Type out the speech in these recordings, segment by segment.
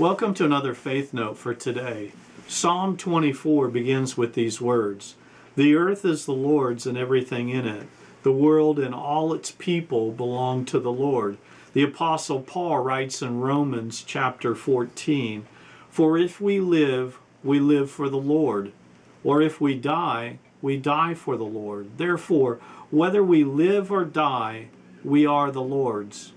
Welcome to another Faith Note for today. Psalm 24 begins with these words, "The earth is the Lord's and everything in it. The world and all its people belong to the Lord." The Apostle Paul writes in Romans chapter 14, "For if we live for the Lord, or if we die for the Lord. Therefore, whether we live or die, we are the Lord's."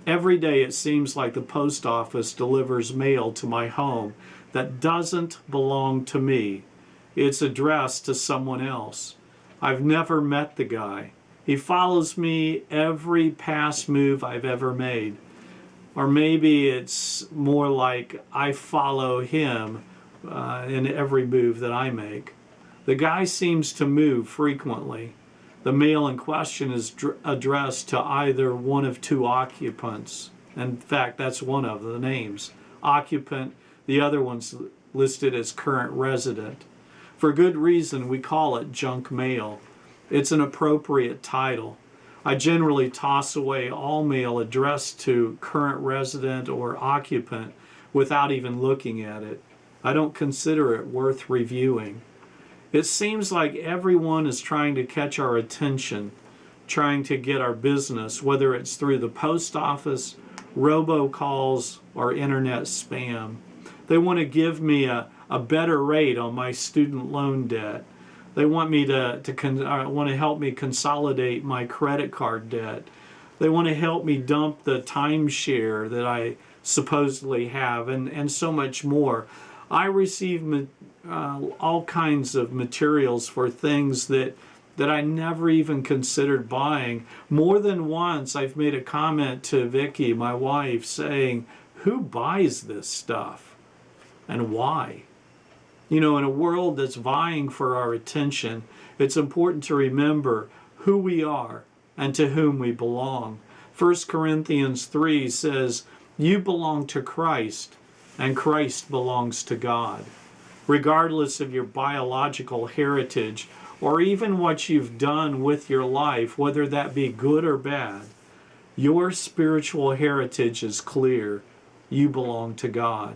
Every day it seems like the post office delivers mail to my home that doesn't belong to me. It's addressed to someone else. I've never met the guy. He follows me every past move I've ever made. Or maybe it's more like I follow him in every move that I make. The guy seems to move frequently. The mail in question is addressed to either one of two occupants. In fact, that's one of the names. Occupant, the other one's listed as current resident. For good reason, we call it junk mail. It's an appropriate title. I generally toss away all mail addressed to current resident or occupant without even looking at it. I don't consider it worth reviewing. It seems like everyone is trying to catch our attention, trying to get our business, whether it's through the post office, robocalls, or internet spam. They want to give me a better rate on my student loan debt. They want me want to help me consolidate my credit card debt. They want to help me dump the timeshare that I supposedly have, and so much more. I receive all kinds of materials for things that I never even considered buying. More than once, I've made a comment to Vicky, my wife, saying, "Who buys this stuff and why?" You know, in a world that's vying for our attention, it's important to remember who we are and to whom we belong. 1 Corinthians 3 says, "You belong to Christ, and Christ belongs to God." Regardless of your biological heritage or even what you've done with your life, whether that be good or bad, your spiritual heritage is clear. You belong to God.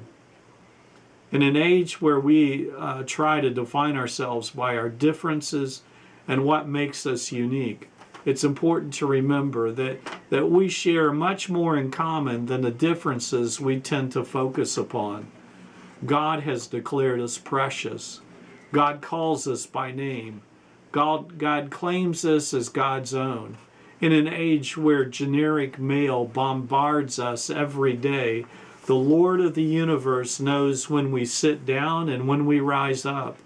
In an age where we try to define ourselves by our differences and what makes us unique, it's important to remember that we share much more in common than the differences we tend to focus upon. God has declared us precious. God calls us by name. God claims us as God's own. In an age where generic mail bombards us every day, the Lord of the universe knows when we sit down and when we rise up.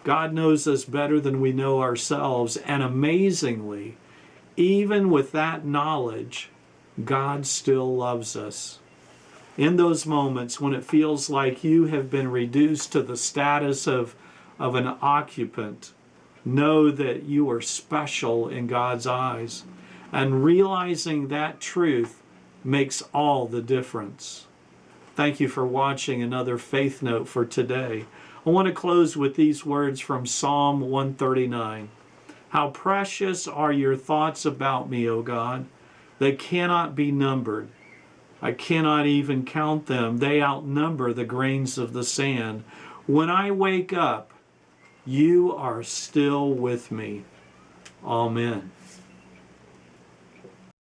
God knows us better than we know ourselves, and amazingly, even with that knowledge, God still loves us. In those moments when it feels like you have been reduced to the status of an occupant, know that you are special in God's eyes. And realizing that truth makes all the difference. Thank you for watching another Faith Note for today. I want to close with these words from Psalm 139. "How precious are your thoughts about me, O God. They cannot be numbered. I cannot even count them. They outnumber the grains of the sand. When I wake up, you are still with me." Amen.